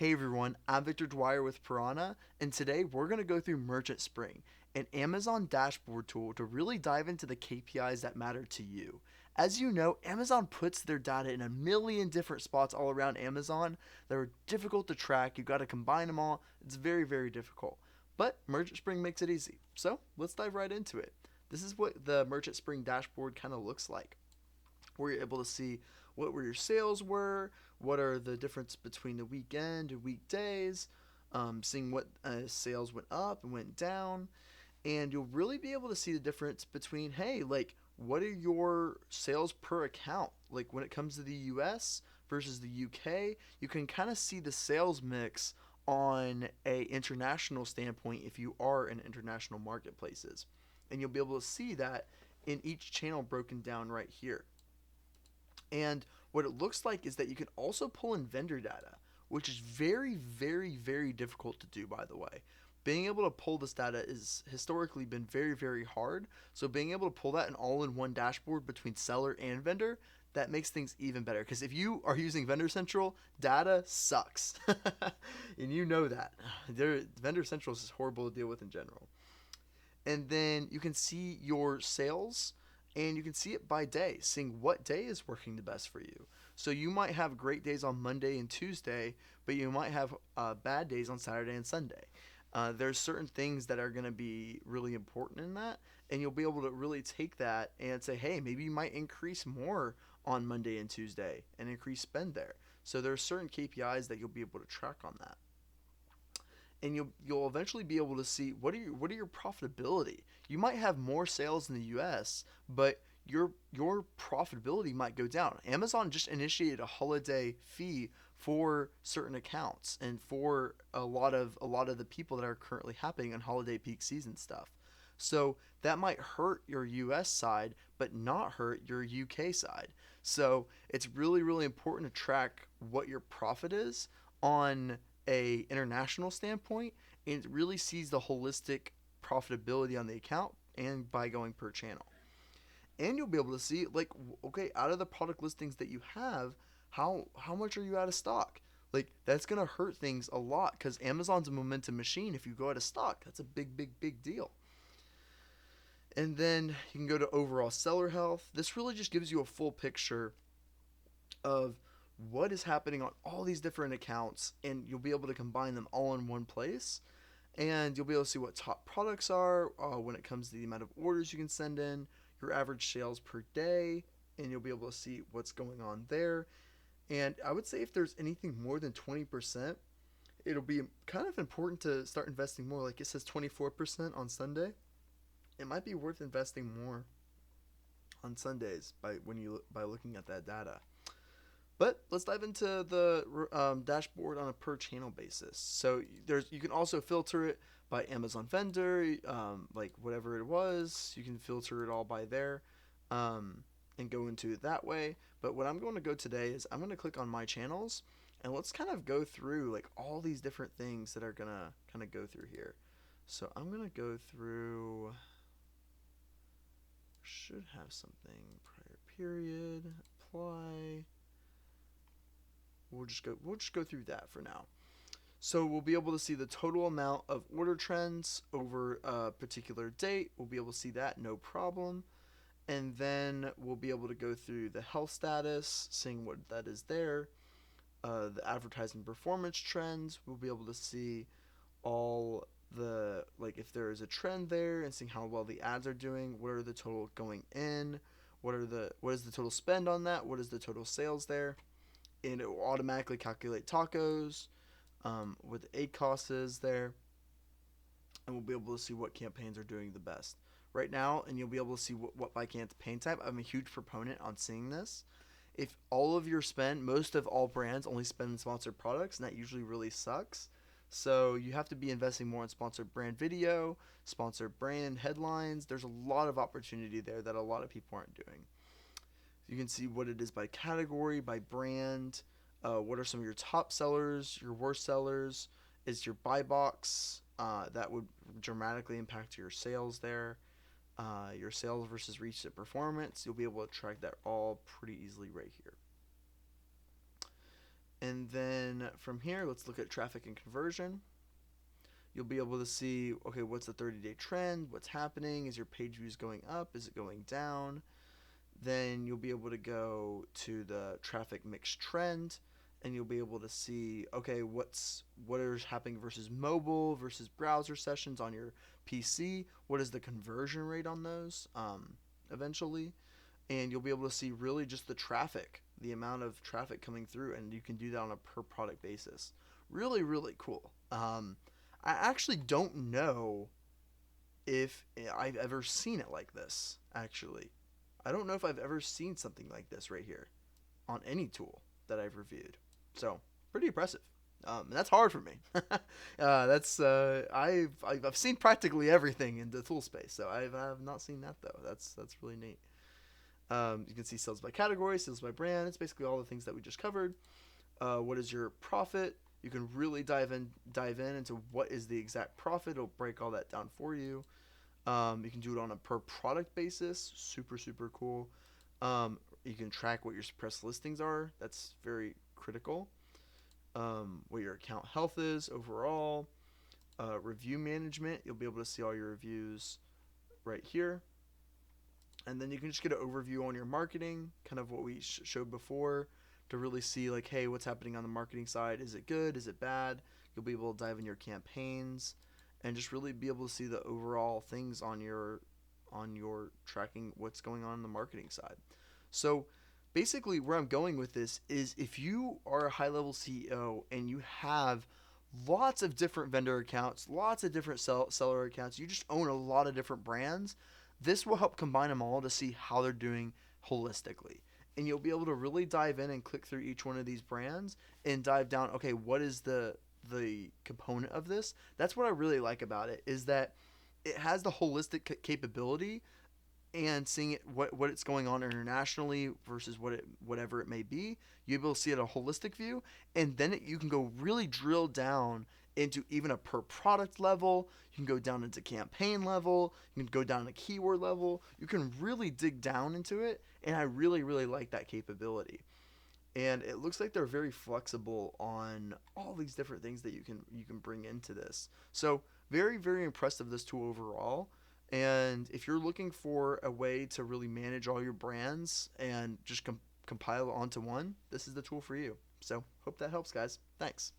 Hey everyone, I'm Victor Dwyer with Piranha, and today we're going to go through Merchant Spring, an Amazon dashboard tool to really dive into the KPIs that matter to you. As you know, Amazon puts their data in a million different spots all around Amazon that are difficult to track. You got to combine them all. It's very, very difficult. But Merchant Spring makes it easy. So let's dive right into it. This is what the Merchant Spring dashboard kind of looks like, where you're able to see what were your sales were, what are the difference between the weekend and weekdays, seeing what sales went up and went down, and you'll really be able to see the difference between, hey, like, what are your sales per account? Like when it comes to the US versus the UK, you can kind of see the sales mix on a international standpoint if you are in international marketplaces. And you'll be able to see that in each channel broken down right here. And what it looks like is that you can also pull in vendor data, which is very, very, very difficult to do, by the way. Being able to pull this data is historically been very, very hard. So being able to pull that in all in one dashboard between seller and vendor, that makes things even better. Because if you are using Vendor Central, data sucks. And you know that. Vendor Central is horrible to deal with in general. And then you can see your sales, and you can see it by day, seeing what day is working the best for you. So you might have great days on Monday and Tuesday, but you might have bad days on Saturday and Sunday. There's certain things that are going to be really important in that, and you'll be able to really take that and say, hey, maybe you might increase more on Monday and Tuesday and increase spend there. So there are certain KPIs that you'll be able to track on that, and you'll eventually be able to see what are your profitability. You might have more sales in the US, but your profitability might go down. Amazon just initiated a holiday fee for certain accounts and for a lot of the people that are currently happening on holiday peak season stuff. So that might hurt your US side but not hurt your UK side. So it's really really important to track what your profit is on a international standpoint, and it really sees the holistic profitability on the account and by going per channel. And you'll be able to see, like, okay, out of the product listings that you have, how much are you out of stock? Like that's gonna hurt things a lot because Amazon's a momentum machine. If you go out of stock, that's a big big big deal. And then you can go to overall seller health. This really just gives you a full picture of what is happening on all these different accounts, and you'll be able to combine them all in one place. And you'll be able to see what top products are when it comes to the amount of orders you can send in, your average sales per day, and you'll be able to see what's going on there. And I would say if there's anything more than 20%, it'll be kind of important to start investing more. Like it says 24% on Sunday, it might be worth investing more on Sundays by looking at that data. But let's dive into the dashboard on a per channel basis. So you can also filter it by Amazon vendor, like whatever it was. You can filter it all by there, and go into it that way. But what I'm going to go today is I'm going to click on my channels, and let's kind of go through like all these different things that are gonna kind of go through here. So I'm gonna go through. Should have something prior period apply. We'll just go through that for now. So we'll be able to see the total amount of order trends over a particular date. We'll be able to see that no problem. And then we'll be able to go through the health status, seeing what that is there. The advertising performance trends. We'll be able to see all the, like, if there is a trend there and seeing how well the ads are doing. What are the total going in? What is the total spend on that? What is the total sales there? And it will automatically calculate tacos, what the aid cost is there, and we'll be able to see what campaigns are doing the best right now. And you'll be able to see what by campaign type. I'm a huge proponent on seeing this. If all of your spend, most of all brands only spend sponsored products, and that usually really sucks. So you have to be investing more in sponsored brand video, sponsored brand headlines. There's a lot of opportunity there that a lot of people aren't doing. You can see what it is by category, by brand. What are some of your top sellers, your worst sellers? Is your buy box that would dramatically impact your sales there? Your sales versus recent performance. You'll be able to track that all pretty easily right here. And then from here, let's look at traffic and conversion. You'll be able to see, okay, what's the 30-day trend? What's happening? Is your page views going up? Is it going down? Then you'll be able to go to the traffic mix trend, and you'll be able to see, okay, what is happening versus mobile versus browser sessions on your PC. What is the conversion rate on those eventually? And you'll be able to see really just the traffic, the amount of traffic coming through, and you can do that on a per product basis. Really, really cool. I actually don't know if I've ever seen it like this, actually. I don't know if I've ever seen something like this right here on any tool that I've reviewed. So, pretty impressive. And that's hard for me. I've seen practically everything in the tool space, so I have not seen that though. That's really neat. You can see sales by category, sales by brand. It's basically all the things that we just covered. What is your profit? You can really dive in into what is the exact profit. It'll break all that down for you. You can do it on a per product basis. Super, super cool. You can track what your suppressed listings are. That's very critical. What your account health is overall. Review management. You'll be able to see all your reviews right here. And then you can just get an overview on your marketing, kind of what we showed before, to really see like, hey, what's happening on the marketing side? Is it good? Is it bad? You'll be able to dive in your campaigns and just really be able to see the overall things on your tracking what's going on the marketing side. So basically where I'm going with this is if you are a high-level CEO and you have lots of different vendor accounts, lots of different seller accounts, you just own a lot of different brands, this will help combine them all to see how they're doing holistically. And you'll be able to really dive in and click through each one of these brands and dive down, okay, what is the component of this? That's what I really like about it, is that it has the holistic capability, and seeing it what it's going on internationally versus whatever it may be, you'll be able to see it a holistic view, and then you can go really drill down into even a per product level. You can go down into campaign level. You can go down to keyword level. You can really dig down into it, and I really, really like that capability. And it looks like they're very flexible on all these different things that you can bring into this. So very, very impressed of this tool overall. And if you're looking for a way to really manage all your brands and just compile onto one, this is the tool for you. So hope that helps, guys. Thanks.